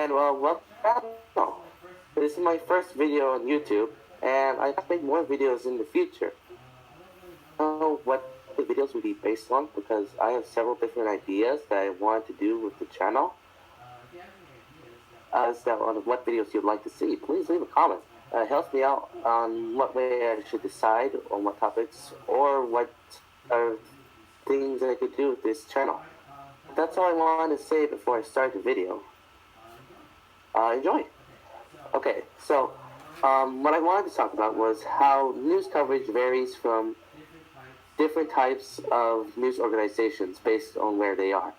and welcome. This is my first video on YouTube, and I have make more videos in the future. I don't know what the videos will be based on because I have several different ideas that I want to do with the channel. So on what videos you'd like to see, please leave a comment. It helps me out on what way I should decide on what topics or what things I could do with this channel. That's all I wanted to say before I start the video. Enjoy. Okay, so what I wanted to talk about was how news coverage varies from different types of news organizations based on where they are.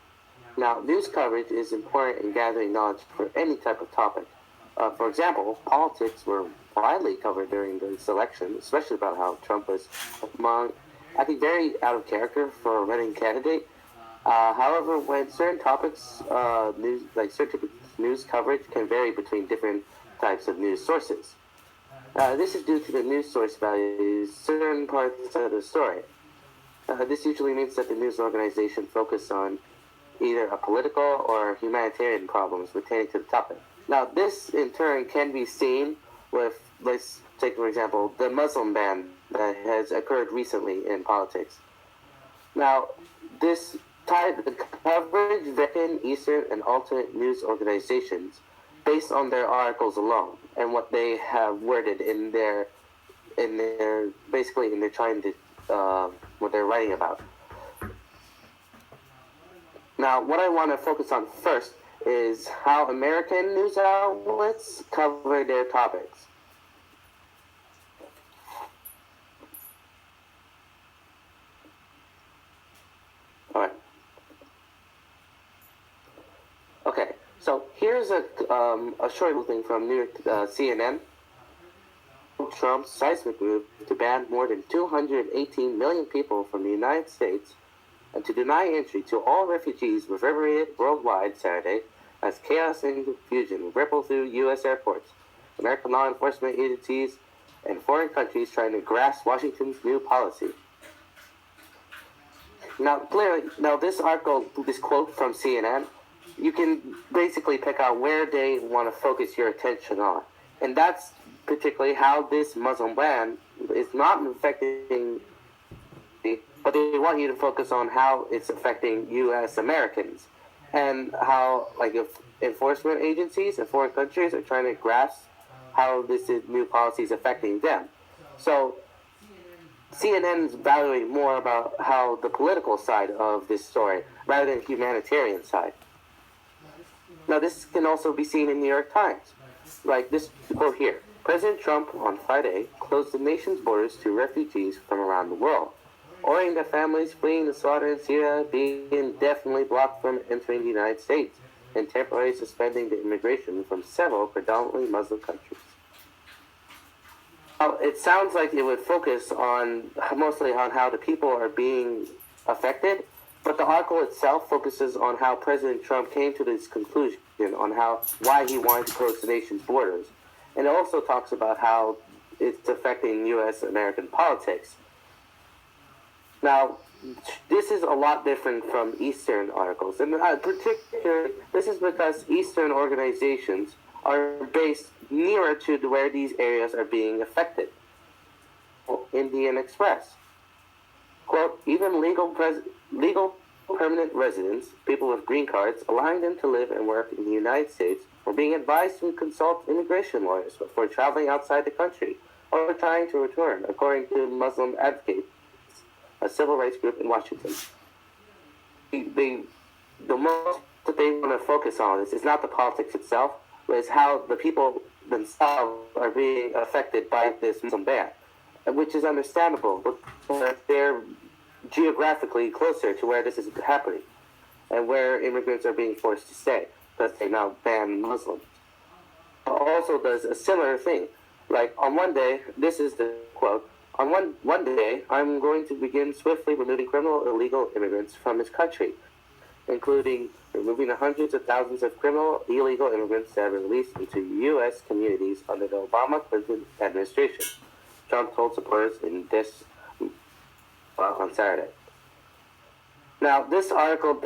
Now, news coverage is important in gathering knowledge for any type of topic. For example, politics were widely covered during this election, especially about how Trump was I think, very out of character for a running candidate. However, when certain topics, certain news coverage can vary between different types of news sources. This is due to the news source values certain parts of the story. This usually means that the news organization focus on either a political or humanitarian problems pertaining to the topic. Now, this in turn can be seen with, let's take for example, the Muslim ban that has occurred recently in politics. Now, this the coverage within Eastern and alternate news organizations based on their articles alone and what they have worded in their trying to what they're writing about. Now, what I want to focus on first is how American news outlets cover their topics. All right. Okay, so here's a short thing from New York CNN. Trump's seismic move to ban more than 218 million people from the United States and to deny entry to all refugees reverberated worldwide Saturday as chaos and confusion ripple through U.S. airports, American law enforcement agencies, and foreign countries trying to grasp Washington's new policy. Now, clearly, this article, this quote from CNN, you can basically pick out where they want to focus your attention on. And that's particularly how this Muslim ban is not affecting, but they want you to focus on how it's affecting U.S. Americans and how, if enforcement agencies and foreign countries are trying to grasp how this new policy is affecting them. So CNN is valuing more about how the political side of this story rather than the humanitarian side. Now, this can also be seen in New York Times. Like this quote here. President Trump on Friday closed the nation's borders to refugees from around the world, ordering that families fleeing the slaughter in Syria being indefinitely blocked from entering the United States and temporarily suspending the immigration from several predominantly Muslim countries. Now, it sounds like it would focus mostly on how the people are being affected, but the article itself focuses on how President Trump came to this conclusion on why he wanted to close the nation's borders. And it also talks about how it's affecting U.S. American politics. Now, this is a lot different from Eastern articles. And particularly, this is because Eastern organizations are based nearer to where these areas are being affected. Indian Express. Quote, even legal permanent residents, people with green cards, allowing them to live and work in the United States, were being advised to consult immigration lawyers before traveling outside the country or trying to return, according to Muslim Advocates, a civil rights group in Washington. The most that they want to focus on is not the politics itself, but it's how the people themselves are being affected by this Muslim ban, which is understandable because they're geographically closer to where this is happening and where immigrants are being forced to stay because they now ban Muslims. Also does a similar thing. Like on one day, this is the quote, on one day, I'm going to begin swiftly removing criminal illegal immigrants from this country, including removing the hundreds of thousands of criminal illegal immigrants that are released into U.S. communities under the Obama-Clinton administration, Trump told supporters in this on Saturday. Now, this article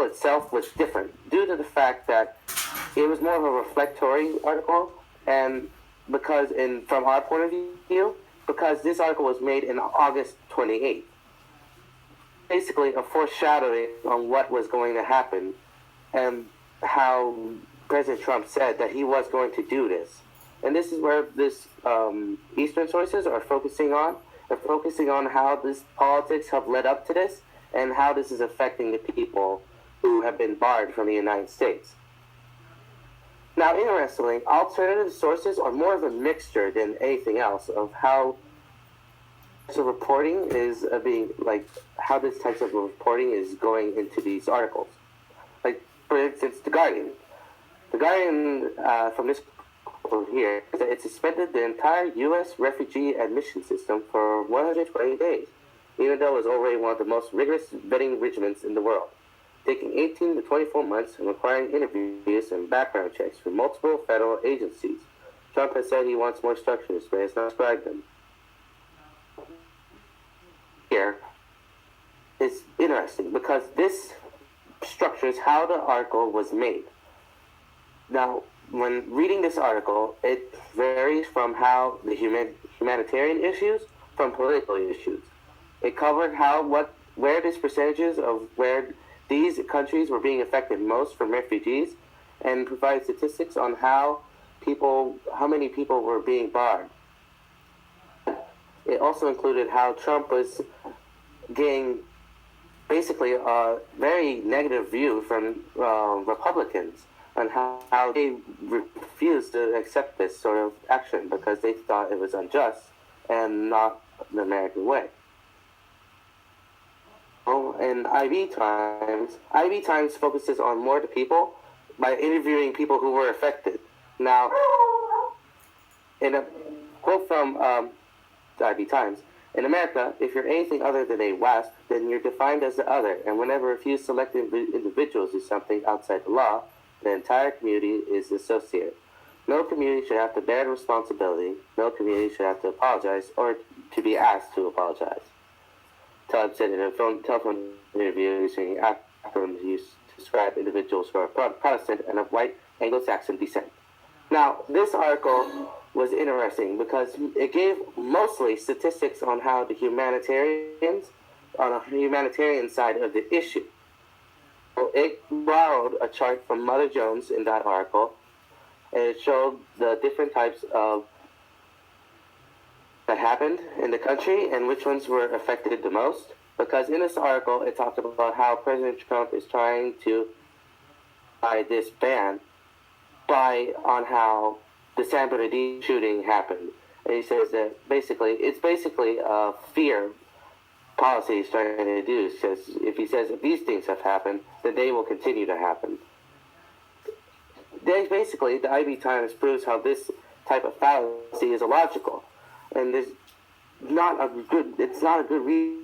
itself was different due to the fact that it was more of a reflectory article, and because in from our point of view, because this article was made in August 28th, basically a foreshadowing on what was going to happen, and how President Trump said that he was going to do this. And this is where this Eastern sources are focusing on. They're focusing on how this politics have led up to this, and how this is affecting the people who have been barred from the United States. Now, interestingly, alternative sources are more of a mixture than anything else of how the reporting is being, like, how this types of reporting is going into these articles. Like, for instance, The Guardian. The Guardian, from this here, it suspended the entire U.S. refugee admission system for 120 days, even though it was already one of the most rigorous vetting regimens in the world, taking 18 to 24 months and requiring interviews and background checks from multiple federal agencies. Trump has said he wants more structures, but has not described them. Here is interesting because this structures how the article was made. Now, when reading this article, it varies from how the humanitarian issues from political issues. It covered where these percentages of where these countries were being affected most from refugees, and provided statistics on how many people were being barred. It also included how Trump was getting basically a very negative view from Republicans on how they refused to accept this sort of action because they thought it was unjust and not the American way. And IB Times focuses on more the people by interviewing people who were affected. Now, in a quote from the IB Times, in America, if you're anything other than a WASP, then you're defined as the other, and whenever a few select individuals do something outside the law, the entire community is associated. No community should have to bear the responsibility. No community should have to apologize or to be asked to apologize. Taleb said in a telephone interview using acronyms used to describe individuals who are Protestant and of white Anglo-Saxon descent. Now, this article was interesting because it gave mostly statistics on how the humanitarian side of the issue. So it borrowed a chart from Mother Jones in that article, and it showed the different types of that happened in the country and which ones were affected the most. Because in this article, it talked about how President Trump is trying to buy this ban on how the San Bernardino shooting happened. And he says that it's basically a fear policy he's trying to do. Says if these things have happened, then they will continue to happen. The IB Times proves how this type of fallacy is illogical, and it's not a good reason